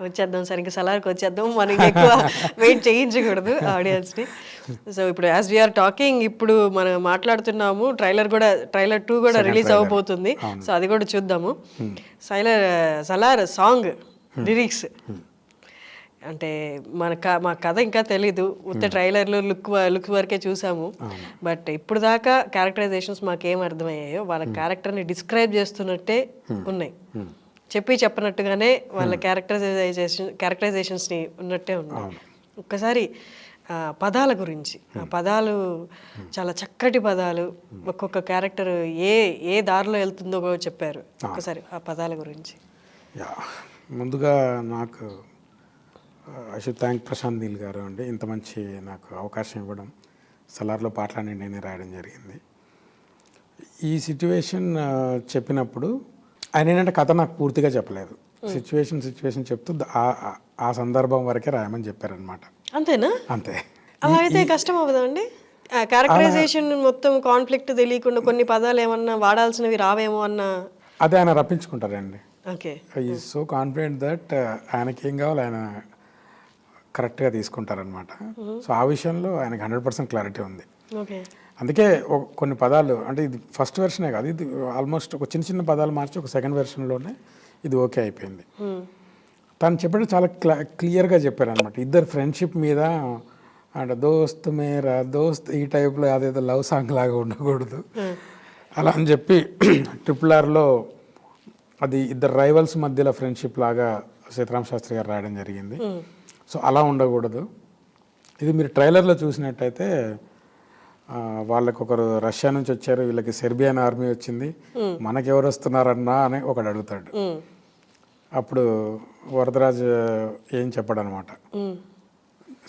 వచ్చేద్దాం సార్, ఇంకా సలార్కి వచ్చేద్దాం, మనం ఎక్కువ వెయిట్ చేయించకూడదు ఆడియన్స్ని. సో ఇప్పుడు యాజ్ వీఆర్ టాకింగ్, ఇప్పుడు మనం మాట్లాడుతున్నాము, ట్రైలర్ 2 కూడా రిలీజ్ అవ్వబోతుంది. సో అది కూడా చూద్దాము. సలార్ సాంగ్ లిరిక్స్ అంటే మా కథ ఇంకా తెలీదు, ఉత్త ట్రైలర్లో లుక్ వరకే చూసాము. బట్ ఇప్పుడు దాకా క్యారెక్టరైజేషన్స్ మాకేం అర్థమయ్యాయో వాళ్ళ క్యారెక్టర్ని డిస్క్రైబ్ చేస్తున్నట్టే ఉన్నాయి, చెప్పనట్టుగానే వాళ్ళ క్యారెక్టరైజేషన్స్ని ఉన్నట్టే ఉన్నాయి. ఒక్కసారి పదాల గురించి, ఆ పదాలు చాలా చక్కటి పదాలు, ఒక్కొక్క క్యారెక్టర్ ఏ దారిలో వెళ్తుందో కూడా చెప్పారు. ఒక్కసారి ఆ పదాల గురించి. ముందుగా నాకు I should thank Prashanth Neel గారు అండి, ఇంత మంచి నాకు అవకాశం ఇవ్వడం, సలార్లో పాటలని నేనే రాయడం జరిగింది. ఈ సిచ్యువేషన్ చెప్పినప్పుడు ఆయన ఏంటంటే కథ నాకు పూర్తిగా చెప్పలేదు, సిచ్యువేషన్ చెప్తూ ఆ సందర్భం వరకే రాయమని చెప్పారనమాట. అంతేనా? అంతే. అలా అయితే కష్టం అవ్వదండి క్యారెక్టరైజేషన్ మొత్తం కాన్ఫ్లిక్ట్ తెలియకుండా కొన్ని పదాలు ఏమన్నా వాడాల్సినవి రావేమో అన్న? అదే ఆయన రప్పించుకుంటారండి. ఓకే, ఈ సో కాన్ఫిడెంట్ దట్ ఆయనకి ఏం కావాలో ఆయన కరెక్ట్గా తీసుకుంటారనమాట. సో ఆ విషయంలో ఆయనకి 100% క్లారిటీ ఉంది. అందుకే కొన్ని పదాలు అంటే ఇది ఫస్ట్ వెర్షనే కాదు, ఇది ఆల్మోస్ట్ ఒక చిన్న పదాలు మార్చి ఒక సెకండ్ వెర్షన్లోనే ఇది ఓకే అయిపోయింది. తను చెప్పడం చాలా క్లియర్గా చెప్పారనమాట. ఇద్దరు ఫ్రెండ్షిప్ మీద అంటే దోస్త్ మేరా దోస్త్ ఈ టైప్లో అదేదో లవ్ సాంగ్ లాగా ఉండకూడదు అలా అని చెప్పి RRRలో అది ఇద్దరు రైవల్స్ మధ్యలో ఫ్రెండ్షిప్ లాగా సీతారామ శాస్త్రి గారు రాయడం జరిగింది. సో అలా ఉండకూడదు. ఇది మీరు ట్రైలర్లో చూసినట్టయితే వాళ్ళకి ఒకరు రష్యా నుంచి వచ్చారు, వీళ్ళకి సెర్బియన్ ఆర్మీ వచ్చింది, మనకెవరు వస్తున్నారన్నా అని ఒకడు అడుగుతాడు. అప్పుడు వరదరాజు ఏం చెప్పాడు అనమాట,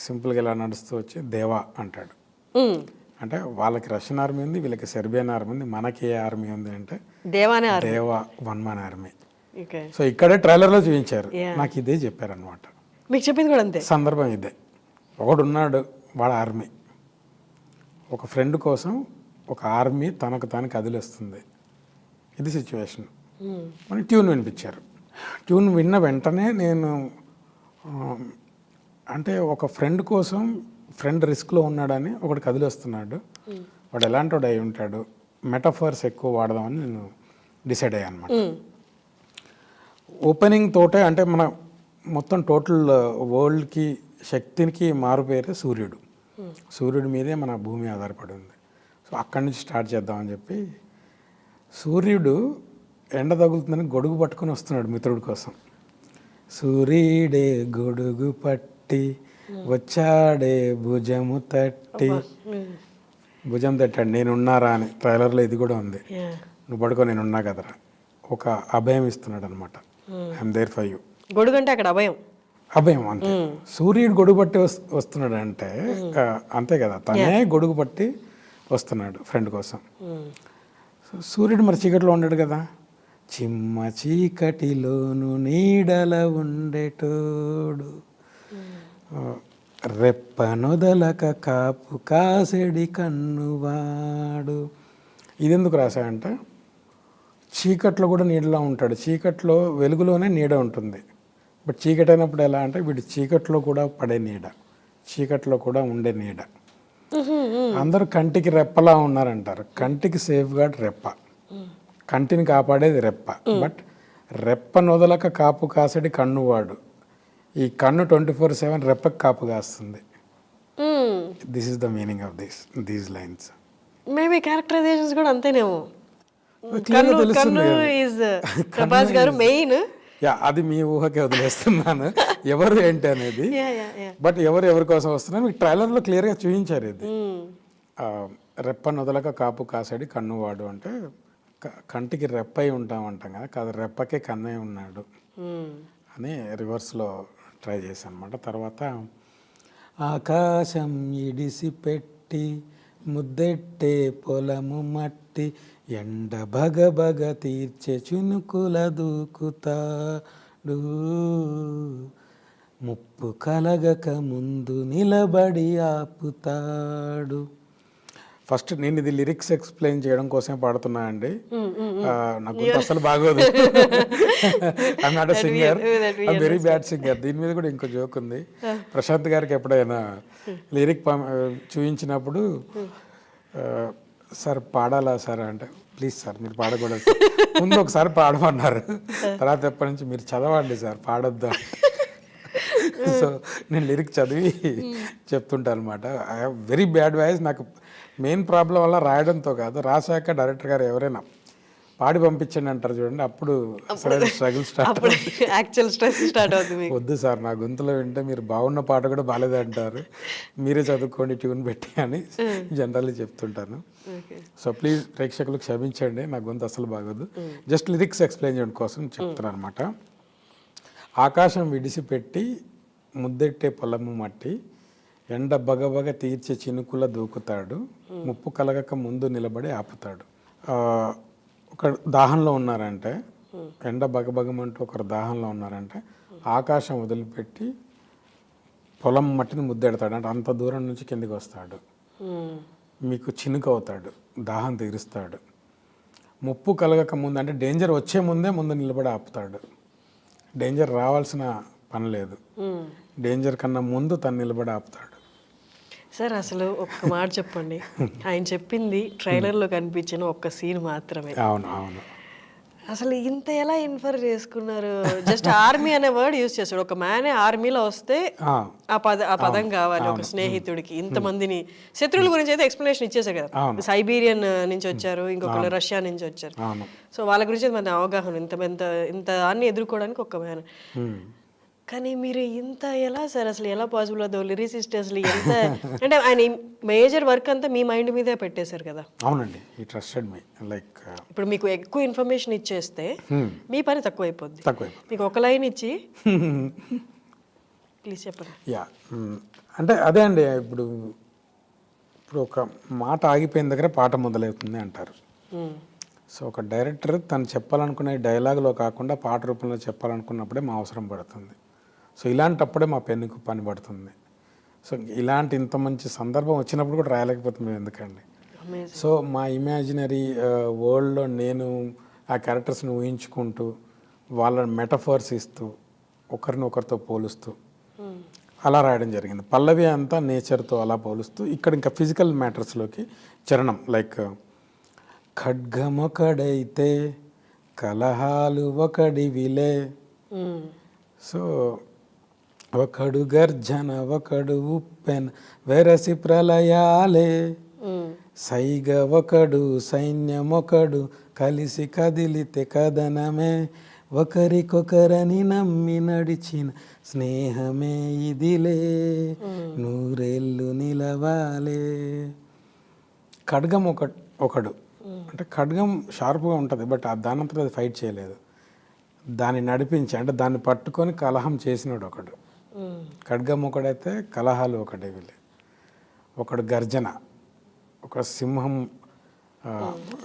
సింపుల్గా ఇలా నడుస్తూ వచ్చి దేవా అంటాడు. అంటే వాళ్ళకి రష్యన్ ఆర్మీ ఉంది, వీళ్ళకి సెర్బియన్ ఆర్మీ ఉంది, మనకి ఏ ఆర్మీ ఉంది అంటే దేవా వన్ మ్యాన్ ఆర్మీ. సో ఇక్కడే ట్రైలర్లో చూపించారు, నాకు ఇదే చెప్పారనమాట. మీకు చెప్పింది కూడా అంతే, సందర్భం ఇదే. ఒకడున్నాడు, వాడు ఆర్మీ, ఒక ఫ్రెండ్ కోసం ఒక ఆర్మీ తనకు తాను కదిలిస్తుంది, ఇది సిచ్యువేషన్. మన ట్యూన్ వినిపించారు. ట్యూన్ విన్న వెంటనే నేను అంటే ఒక ఫ్రెండ్ కోసం, ఫ్రెండ్ రిస్క్లో ఉన్నాడని ఒకటి కదిలిస్తున్నాడు, వాడు ఎలాంటి వాడు అయి ఉంటాడు, మెటాఫర్స్ ఎక్కువ వాడదామని నేను డిసైడ్ అయ్యాను అనమాట. ఓపెనింగ్ తోటే అంటే మన మొత్తం టోటల్ వరల్డ్కి శక్తికి మారుపేరే సూర్యుడు. సూర్యుడి మీదే మన భూమి ఆధారపడి ఉంది. సో అక్కడి నుంచి స్టార్ట్ చేద్దామని చెప్పి, సూర్యుడు ఎండ తగులుతుందని గొడుగు పట్టుకొని వస్తున్నాడు మిత్రుడి కోసం. సూర్యుడే గొడుగు పట్టి వచ్చాడే భుజం తట్టాడు, నేనున్నారా అని. ట్రైలర్లో ఇది కూడా ఉంది, నువ్వు పడుకో నేనున్నా కదరా, ఒక అభయం ఇస్తున్నాడు అనమాట. I'm there for you. గొడుగు అంటే అక్కడ అభయం అంతే. సూర్యుడు గొడుగు పట్టి వస్తున్నాడు అంటే అంతే కదా, తనే గొడుగు పట్టి వస్తున్నాడు ఫ్రెండ్ కోసం. సూర్యుడు మరి చీకటిలో ఉన్నాడు కదా, చిమ్మ చీకటిలోను నీడల ఉండేటోడు, రెప్పనొదలక కాపు కాసెడి కన్నువాడు. ఇది ఎందుకు రాశాడంటే చీకట్లో కూడా నీడలా ఉంటాడు, చీకట్లో వెలుగులోనే నీడ ఉంటుంది. బట్ చీకటి అయినప్పుడు ఎలా అంటే వీడు చీకట్లో కూడా పడే నీడ, చీకట్లో కూడా ఉండే నీడ. అందరూ కంటికి రెప్పలా ఉన్నారంటారు, కంటికి సేఫ్ గార్డ్ రెప్ప, కంటిని కాపాడేది రెప్ప. బట్ రెప్ప నొదలక కాపు కాసడి కన్నువాడు, ఈ కన్ను 24/7 రెప్పకి కాపు కాస్తుంది. This is the meaning of these lines. Maybe characterisations కూడా అంతేనేమో. ప్రభాస్ గారు మెయిన్, అది మీ ఊహకే వదిలేస్తున్నాను ఎవరు ఏంటి అనేది. బట్ ఎవరి కోసం వస్తున్నారు మీకు ట్రైలర్లో క్లియర్గా చూపించారు. ఇది రెప్ప నొదలక కాపు కాసడి కన్నువాడు అంటే కంటికి రెప్పై ఉంటామంటాం కదా, కాదు రెప్పకే కన్నై ఉన్నాడు అని రివర్స్లో ట్రై చేశాను అనమాట. తర్వాత ఆకాశం ఇడిసి పెట్టి ముద్దెట్టే పొలము మట్టి ఎండ బగబగ తీర్చే చునుకుల దూకుతాడు, ముప్పు కలగక ముందు నిలబడి ఆపుతాడు. ఫస్ట్ నేను ఇది లిరిక్స్ ఎక్స్ప్లెయిన్ చేయడం కోసమే పాడుతున్నా అండి. నాకు అసలు బాగోదు. I'm not a singer, I'm very bad singer. దీని మీద కూడా ఇంకో జోక్ ఉంది. ప్రశాంత్ గారికి ఎప్పుడైనా లిరిక్ చూపించినప్పుడు సార్ పాడాలా సార్ అంటే, ప్లీజ్ సార్ మీరు పాడకూడదు సార్, ముందు ఒకసారి పాడమన్నారు, తర్వాత ఎప్పటి నుంచి మీరు చదవండి సార్ పాడొద్దా. సో నేను లిరిక్ చదివి చెప్తుంటాను అనమాట. I have very bad voice. నాకు మెయిన్ ప్రాబ్లం వల్ల రాయడంతో కాదు, రాశాక డైరెక్టర్ గారు ఎవరైనా పాడి పంపించండి అంటారు చూడండి, అప్పుడు struggle start, actual stress start అవుతుంది. వద్దు సార్ నా గొంతులో వింటే మీరు బాగున్న పాట కూడా బాగాలేదు అంటారు, మీరే చదువుకోండి ట్యూన్ పెట్టి అని జనరల్లీ చెప్తుంటాను. సో ప్లీజ్ ప్రేక్షకులు క్షమించండి, నా గొంతు అసలు బాగోదు. జస్ట్ లిరిక్స్ ఎక్స్ప్లెయిన్ చేయడం కోసం చెప్తున్నాను అనమాట. ఆకాశం విడిసిపెట్టి ముద్దెట్టే పొలము మట్టి, ఎండ బగబగ తీర్చే చినుకుల దూకుతాడు, ముప్పు కలగక ముందు నిలబడి ఆపుతాడు. ఒక దాహంలో ఉన్నారంటే, ఎండ బగబగమంటూ ఒకరు దాహంలో ఉన్నారంటే ఆకాశం వదిలిపెట్టి పొలం మట్టిని ముద్దెడతాడు. అంటే అంత దూరం నుంచి కిందికి వస్తాడు, మీకు చినుకు అవుతాడు, దాహం తీరుస్తాడు. ముప్పు కలగక ముందు అంటే డేంజర్ వచ్చే ముందు నిలబడి ఆపుతాడు. డేంజర్ రావాల్సిన పని లేదు, డేంజర్ కన్నా ముందు తను నిలబడి ఆపుతాడు. సార్ అసలు ఒక్క మాట చెప్పండి, ఆయన చెప్పింది ట్రైలర్లో కనిపించిన ఒక్క సీన్ మాత్రమే. అవును అవును. అసలు ఇంత ఎలా ఇన్ఫర్ చేసుకున్నారు? జస్ట్ ఆర్మీ అనే వర్డ్ యూజ్ చేస్తాడు. ఒక మ్యానే ఆర్మీలో వస్తే ఆ పదం కావాలి ఒక స్నేహితుడికి. ఇంతమందిని శత్రువుల గురించి అయితే ఎక్స్ప్లెనేషన్ ఇచ్చేసారు కదా, సైబీరియన్ నుంచి వచ్చారు, ఇంకొకరు రష్యా నుంచి వచ్చారు. సో వాళ్ళ గురించి మన అవగాహన, ఇంత దాన్ని ఎదుర్కోవడానికి ఒక మ్యాన్. కానీ మీరు ఇంత ఎలా సార్, అసలు ఎలా పాసిబుల్ అవుతుందో లిరిసిస్ట్ అసలు ఎంత అంటే ఆయన మేజర్ వర్క్ అంతా మీ మైండ్ మీదే పెట్టేశారు కదా. అవునండి, ఈ ట్రస్టెడ్ మీ. లైక్ ఇప్పుడు మీకు ఎక్కువ ఇన్ఫర్మేషన్ ఇచ్చేస్తే మీ పని తక్కువ అయిపోద్ది. మీకు ఒక లైన్ ఇచ్చి ప్లీజ్ చెప్పండి. యా అంటే అదే అండి, ఇప్పుడు ఒక మాట ఆగిపోయిన దగ్గర పాట మొదలవుతుంది అంటారు. సో ఒక డైరెక్టర్ తను చెప్పాలనుకునే డైలాగ్లో కాకుండా పాట రూపంలో చెప్పాలనుకున్నప్పుడే మా అవసరం పడుతుంది. సో ఇలాంటప్పుడే మా పెన్నుకు పని పడుతుంది. సో ఇలాంటి ఇంత మంచి సందర్భం వచ్చినప్పుడు కూడా రాయలేకపోతే మేము ఎందుకండి. సో మా ఇమాజినరీ వరల్డ్లో నేను ఆ క్యారెక్టర్స్ని ఊహించుకుంటూ వాళ్ళ మెటఫర్స్ ఇస్తూ ఒకరిని ఒకరితో పోలుస్తూ అలా రాయడం జరిగింది. పల్లవి అంతా నేచర్తో అలా పోలుస్తూ, ఇక్కడ ఇంకా ఫిజికల్ మ్యాటర్స్లోకి చరణం. లైక్ ఖడ్గమొకడైతే కలహాలు ఒకడివిలే, సో ఒకడు గర్జన ఒకడు ఉప్పెన వెరసి ప్రళయాలే, సైగ ఒకడు సైన్యమొకడు కలిసి కదిలితే కదనమే, ఒకరికొకరని నమ్మి నడిచిన స్నేహమే ఇదిలే, నూరేళ్ళు నిలవాలే. ఖడ్గం ఒకడు అంటే ఖడ్గం షార్ప్గా ఉంటుంది, బట్ దానంతలో అది ఫైట్ చేయలేదు, దాన్ని నడిపించి అంటే దాన్ని పట్టుకొని కలహం చేసినాడు ఒకడు. ఖడ్గం ఒకడైతే కలహాలు ఒకటే వీళ్ళే. ఒకడు గర్జన, ఒక సింహం.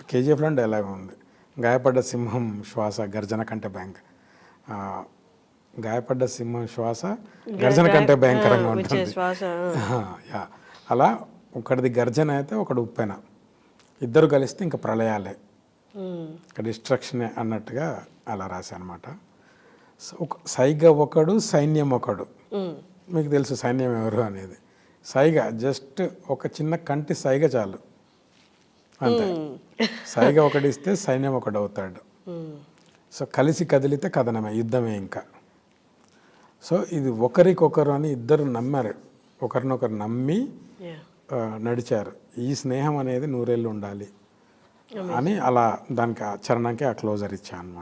కేజీఎఫ్లో డైలాగ్ ఉంది, గాయపడ్డ సింహం శ్వాస గర్జన కంటే గాయపడ్డ సింహం శ్వాస గర్జన కంటే భయంకరంగా ఉంటుంది. అలా ఒకటిది గర్జన అయితే ఒకడు ఉప్పెన, ఇద్దరు కలిస్తే ఇంకా ప్రళయాలే, ఇక్కడ డిస్ట్రక్షనే అన్నట్టుగా అలా రాశా అనమాట. సో సైగ ఒకడు సైన్యం ఒకడు, మీకు తెలుసు సైన్యం ఎవరు అనేది. సైగ జస్ట్ ఒక చిన్న కంటి సైగ చాలు అంతే, సైగ ఒకడిస్తే సైన్యం ఒకడు అవుతాడు. సో కలిసి కదిలితే కథనమే, యుద్ధమే ఇంకా. సో ఇది ఒకరికొకరు అని ఇద్దరు నమ్మారు, ఒకరినొకరు నమ్మి నడిచారు. ఈ స్నేహం అనేది నూరేళ్ళు ఉండాలి అని అలా దానికి చరణానికి ఆ క్లోజర్ ఇచ్చా అన్నమాట.